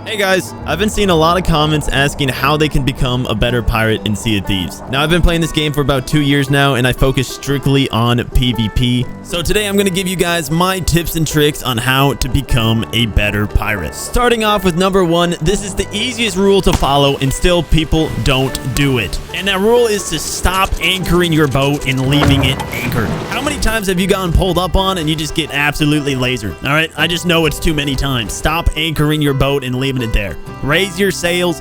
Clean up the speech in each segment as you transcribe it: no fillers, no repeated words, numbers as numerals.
Hey guys, I've been seeing a lot of comments asking how they can become a better pirate in Sea of Thieves. Now, I've been playing this game for about 2 years now, and I focus strictly on PvP. So today I'm going to give you guys my tips and tricks on how to become a better pirate. Starting off with number 1, this is the easiest rule to follow, and still people don't do it. And that rule is to stop anchoring your boat and leaving it anchored. How many times have you gotten pulled up on and you just get absolutely lasered? All right, I just know it's too many times. Stop anchoring your boat and leaving it there. Raise your sails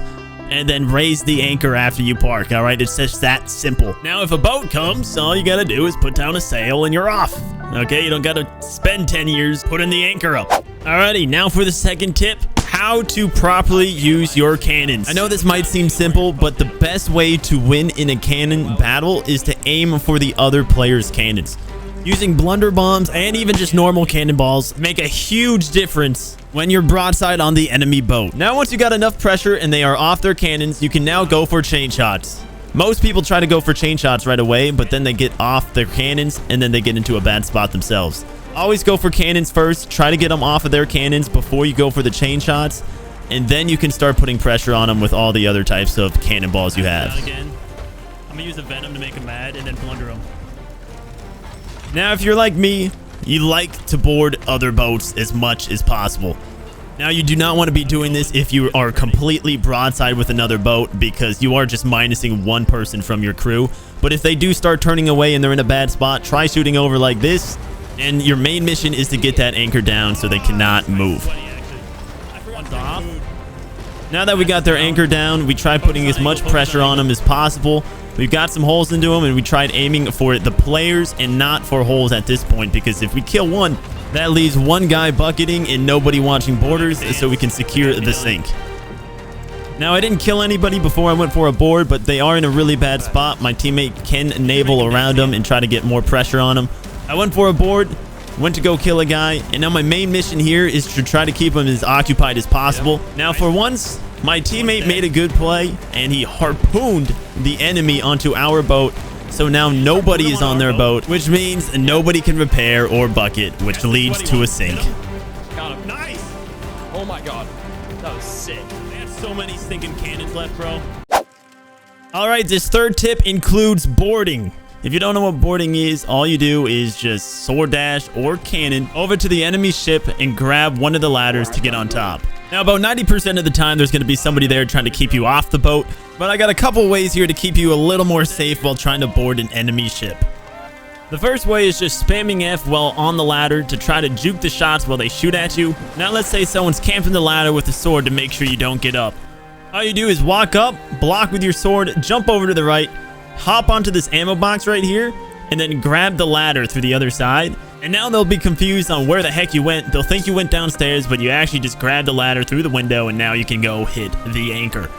and then raise the anchor after you park. All right, it's just that simple. Now, if a boat comes, all you gotta do is put down a sail and you're off. Okay, you don't gotta spend 10 years putting the anchor up. Alrighty, now for the second tip. How to properly use your cannons. I know this might seem simple, but the best way to win in a cannon battle is to aim for the other player's cannons. Using blunder bombs and even just normal cannonballs make a huge difference when you're broadside on the enemy boat. Now, once you got enough pressure and they are off their cannons, you can now go for chain shots. Most people try to go for chain shots right away, but then they get off their cannons and then they get into a bad spot themselves. Always go for cannons first. Try to get them off of their cannons before you go for the chain shots, and then you can start putting pressure on them with all the other types of cannonballs you have. Again, I'm gonna use a venom to make them mad and then blunder them. Now, if you're like me, you like to board other boats as much as possible. Now, you do not want to be doing this if you are completely broadside with another boat, because you are just minusing one person from your crew. But if they do start turning away and they're in a bad spot, try shooting over like this. And your main mission is to get that anchor down so they cannot move. Now that we got their anchor down, we try putting as much pressure on them as possible. We've got some holes into them, and we tried aiming for the players and not for holes at this point, because if we kill one, that leaves one guy bucketing and nobody watching borders, so we can secure the sink. Now, I didn't kill anybody before I went for a board, but they are in a really bad spot. My teammate can naval around them and try to get more pressure on them. I went for a board, went to go kill a guy, and now my main mission here is to try to keep him as occupied as possible. Now, for once, my teammate made a good play, and he harpooned the enemy onto our boat, so now nobody is on their boat, which means nobody can repair or bucket, which leads to a sink. Got him. Nice! Oh my god. That was sick. They have so many stinking cannons left, bro. Alright, this third tip includes boarding. If you don't know what boarding is, all you do is just sword dash or cannon over to the enemy ship and grab one of the ladders to get on top. Now, about 90% of the time, there's going to be somebody there trying to keep you off the boat, but I got a couple ways here to keep you a little more safe while trying to board an enemy ship. The first way is just spamming F while on the ladder to try to juke the shots while they shoot at you. Now, let's say someone's camping the ladder with a sword to make sure you don't get up. All you do is walk up, block with your sword, jump over to the right, hop onto this ammo box right here, and then grab the ladder through the other side. And now they'll be confused on where the heck you went. They'll think you went downstairs, but you actually just grabbed the ladder through the window, and now you can go hit the anchor.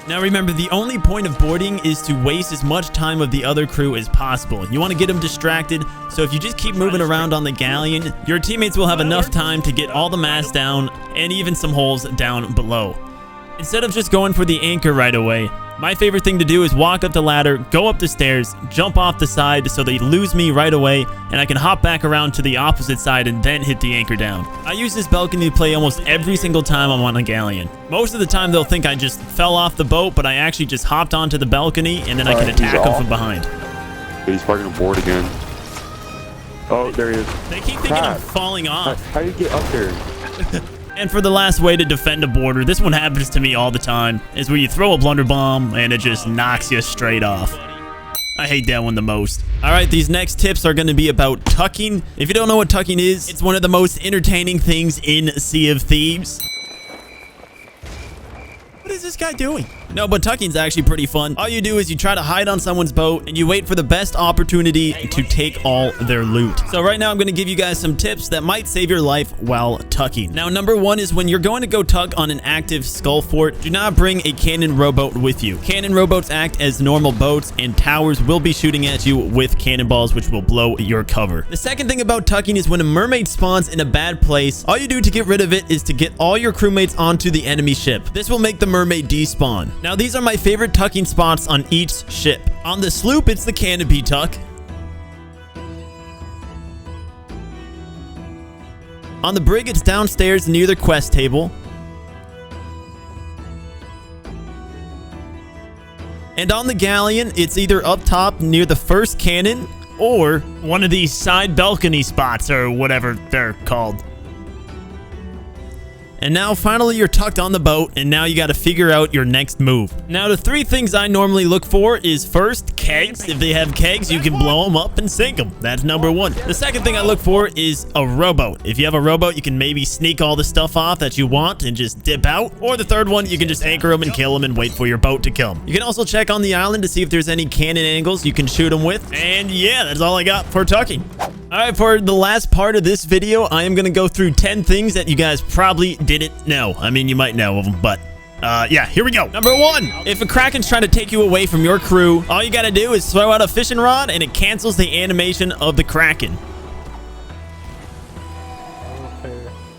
Now remember, the only point of boarding is to waste as much time of the other crew as possible. You want to get them distracted, so if you just keep moving around on the galleon, your teammates will have enough time to get all the masts down and even some holes down below. Instead of just going for the anchor right away, my favorite thing to do is walk up the ladder, go up the stairs, jump off the side so they lose me right away, and I can hop back around to the opposite side and then hit the anchor down. I use this balcony to play almost every single time I'm on a galleon. Most of the time they'll think I just fell off the boat, but I actually just hopped onto the balcony and then I can attack them from behind. He's parking a board again. Oh, there he is. They keep thinking I'm falling off. How do you get up there? And for the last way to defend a border, this one happens to me all the time, is where you throw a blunder bomb and it just knocks you straight off. I hate that one the most. Alright, these next tips are going to be about tucking. If you don't know what tucking is, it's one of the most entertaining things in Sea of Thieves. What is this guy doing? No, but tucking's actually pretty fun. All you do is you try to hide on someone's boat and you wait for the best opportunity to take all their loot. So right now I'm going to give you guys some tips that might save your life while tucking. Now, number 1 is when you're going to go tuck on an active skull fort, do not bring a cannon rowboat with you. Cannon rowboats act as normal boats, and towers will be shooting at you with cannonballs, which will blow your cover. The second thing about tucking is when a mermaid spawns in a bad place, all you do to get rid of it is to get all your crewmates onto the enemy ship. This will make the mermaid despawn. Now, these are my favorite tucking spots on each ship. On the sloop, it's the canopy tuck. On the brig, it's downstairs near the quest table. And on the galleon, it's either up top near the first cannon or one of these side balcony spots or whatever they're called. And now finally you're tucked on the boat, and now you got to figure out your next move. Now the 3 things I normally look for is first, kegs. If they have kegs, you can blow them up and sink them. That's number 1. The second thing I look for is a rowboat. If you have a rowboat, you can maybe sneak all the stuff off that you want and just dip out. Or the third one, you can just anchor them and kill them and wait for your boat to kill them. You can also check on the island to see if there's any cannon angles you can shoot them with. And yeah, that's all I got for tucking. Alright, for the last part of this video, I am going to go through 10 things that you guys probably didn't know. I mean, you might know of them, but yeah, here we go. Number 1, if a Kraken's trying to take you away from your crew, all you got to do is throw out a fishing rod and it cancels the animation of the Kraken.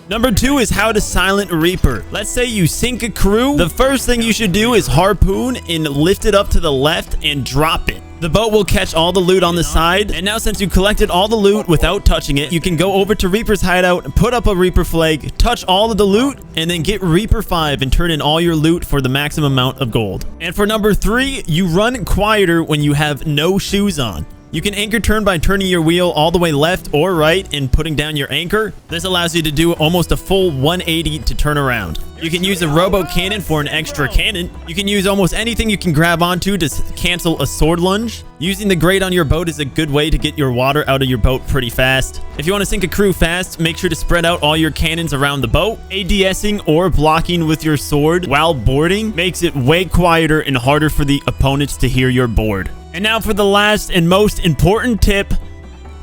Number 2 is how to silent Reaper. Let's say you sink a crew. The first thing you should do is harpoon and lift it up to the left and drop it. The boat will catch all the loot on the side. And now since you collected all the loot without touching it, you can go over to Reaper's hideout, put up a Reaper flag, touch all of the loot, and then get Reaper 5 and turn in all your loot for the maximum amount of gold. And for number 3, you run quieter when you have no shoes on. You can anchor turn by turning your wheel all the way left or right and putting down your anchor. This allows you to do almost a full 180 to turn around. You can use a rowboat cannon for an extra cannon. You can use almost anything you can grab onto to cancel a sword lunge. Using the grate on your boat is a good way to get your water out of your boat pretty fast. If you want to sink a crew fast, make sure to spread out all your cannons around the boat. ADSing or blocking with your sword while boarding makes it way quieter and harder for the opponents to hear your board. And now for the last and most important tip.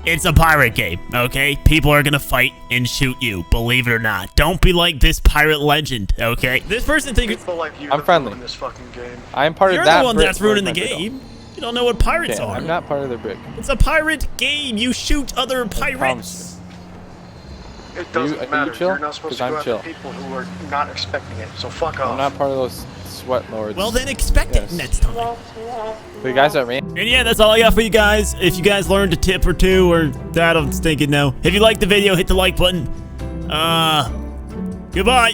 It's a pirate game, okay? People are gonna fight and shoot you, believe it or not. Don't be like this pirate legend, okay? This person thinks I'm friendly. In this fucking game. I'm part of that. You're the one that's ruining the game. You don't know what pirates are. I'm not part of the brick. It's a pirate game. You shoot other pirates. It doesn't matter. You're not supposed to go after people who are not expecting it. So fuck off. I'm not part of those sweat lords. Well, then expect it next time. The guys that ran. And yeah, that's all I got for you guys. If you guys learned a tip or two, or I don't stinking know. If you liked the video, hit the like button. Goodbye.